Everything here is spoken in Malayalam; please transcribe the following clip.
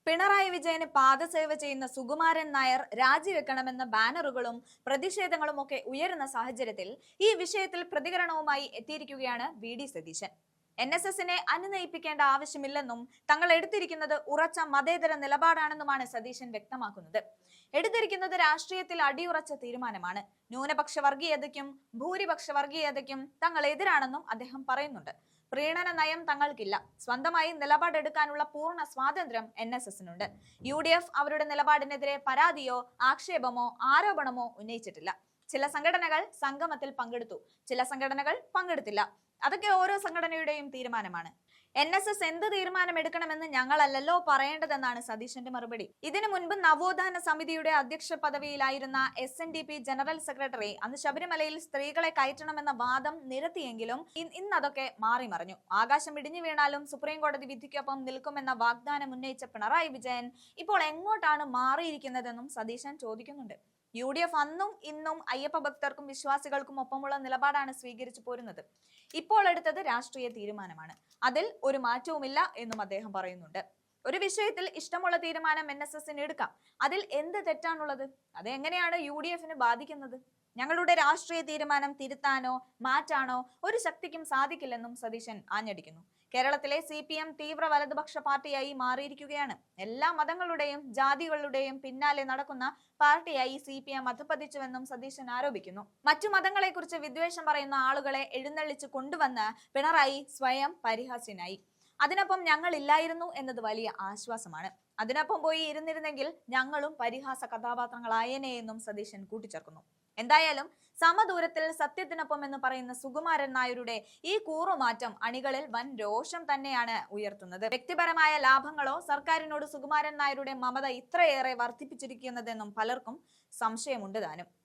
പിണറായി വിജയന് പാദസേവ ചെയ്യുന്ന സുകുമാരൻ നായർ രാജിവെക്കണമെന്ന ബാനറുകളും പ്രതിഷേധങ്ങളും ഒക്കെ ഉയരുന്ന സാഹചര്യത്തിൽ ഈ വിഷയത്തിൽ പ്രതികരണവുമായി എത്തിയിരിക്കുകയാണ് വി.ഡി. സതീശൻ. NSSനെ അനുനയിപ്പിക്കേണ്ട ആവശ്യമില്ലെന്നും തങ്ങൾ എടുത്തിരിക്കുന്നത് ഉറച്ച മതേതര നിലപാടാണെന്നുമാണ് സതീശൻ വ്യക്തമാക്കുന്നത്. എടുത്തിരിക്കുന്നത് രാഷ്ട്രീയത്തിൽ അടിയുറച്ച തീരുമാനമാണ്. ന്യൂനപക്ഷ വർഗീയതയ്ക്കും ഭൂരിപക്ഷ വർഗീയതയ്ക്കും തങ്ങൾ എതിരാണെന്നും അദ്ദേഹം പറയുന്നുണ്ട്. പ്രീണന നയം തങ്ങൾക്കില്ല. സ്വന്തമായി നിലപാടെടുക്കാനുള്ള പൂർണ്ണ സ്വാതന്ത്ര്യം NSSനുണ്ട്. UDF അവരുടെ നിലപാടിനെതിരെ പരാതിയോ ആക്ഷേപമോ ആരോപണമോ ഉന്നയിച്ചിട്ടില്ല. ചില സംഘടനകൾ സംഗമത്തിൽ പങ്കെടുത്തു, ചില സംഘടനകൾ പങ്കെടുത്തില്ല. അതൊക്കെ ഓരോ സംഘടനയുടെയും തീരുമാനമാണ്. NSS എന്ത് തീരുമാനമെടുക്കണമെന്ന് ഞങ്ങളല്ലല്ലോ പറയേണ്ടതെന്നാണ് സതീശന്റെ മറുപടി. ഇതിനു മുൻപ് നവോത്ഥാന സമിതിയുടെ അധ്യക്ഷ പദവിയിലായിരുന്ന SNDP ജനറൽ സെക്രട്ടറി അന്ന് ശബരിമലയിൽ സ്ത്രീകളെ കയറ്റണമെന്ന വാദം നിരത്തിയെങ്കിലും ഇന്ന് അതൊക്കെ മാറിമറിഞ്ഞു. ആകാശം ഇടിഞ്ഞു വീണാലും സുപ്രീം കോടതി വിധിക്കൊപ്പം നിൽക്കുമെന്ന വാഗ്ദാനം ഉന്നയിച്ച പിണറായി വിജയൻ ഇപ്പോൾ എങ്ങോട്ടാണ് മാറിയിരിക്കുന്നതെന്നും സതീശൻ ചോദിക്കുന്നുണ്ട്. UDF അന്നും ഇന്നും അയ്യപ്പ ഭക്തർക്കും വിശ്വാസികൾക്കും ഒപ്പമുള്ള നിലപാടാണ് സ്വീകരിച്ചു പോരുന്നത്. ഇപ്പോൾ എടുത്തത് രാഷ്ട്രീയ തീരുമാനമാണ്. അതിൽ ഒരു മാറ്റവുമില്ല എന്നും അദ്ദേഹം പറയുന്നുണ്ട്. ഒരു വിഷയത്തിൽ ഇഷ്ടമുള്ള തീരുമാനം NSSന് എടുക്കാം. അതിൽ എന്ത് തെറ്റാണുള്ളത്? അത് എങ്ങനെയാണ് UDFന് ബാധിക്കുന്നത്? ഞങ്ങളുടെ രാഷ്ട്രീയ തീരുമാനം തിരുത്താനോ മാറ്റാനോ ഒരു ശക്തിക്കും സാധിക്കില്ലെന്നും സതീശൻ ആഞ്ഞടിക്കുന്നു. കേരളത്തിലെ CPM തീവ്ര വലതുപക്ഷ പാർട്ടിയായി മാറിയിരിക്കുകയാണ്. എല്ലാ മതങ്ങളുടെയും ജാതികളുടെയും പിന്നാലെ നടക്കുന്ന പാർട്ടിയായി CPM അധപ്പതിച്ചുവെന്നും സതീശൻ ആരോപിക്കുന്നു. മറ്റു മതങ്ങളെക്കുറിച്ച് വിദ്വേഷം പറയുന്ന ആളുകളെ എഴുന്നള്ളിച്ച് കൊണ്ടുവന്ന് പിണറായി സ്വയം പരിഹാസ്യനായി. അതിനൊപ്പം ഞങ്ങൾ ഇല്ലായിരുന്നു എന്നത് വലിയ ആശ്വാസമാണ്. അതിനൊപ്പം പോയി ഇരുന്നിരുന്നെങ്കിൽ ഞങ്ങളും പരിഹാസ കഥാപാത്രങ്ങളായേനെ എന്നും സതീശൻ കൂട്ടിച്ചേർക്കുന്നു. എന്തായാലും സമദൂരത്തിൽ സത്യത്തിനൊപ്പം എന്ന് പറയുന്ന സുകുമാരൻ നായരുടെ ഈ കൂറുമാറ്റം അണികളിൽ വൻ രോഷം തന്നെയാണ് ഉയർത്തുന്നത്. വ്യക്തിപരമായ ലാഭങ്ങളോ സർക്കാരിനോട് സുകുമാരൻ നായരുടെ മമത ഇത്രയേറെ വർദ്ധിപ്പിച്ചിരിക്കുന്നതെന്നും പലർക്കും സംശയമുണ്ട് താനും.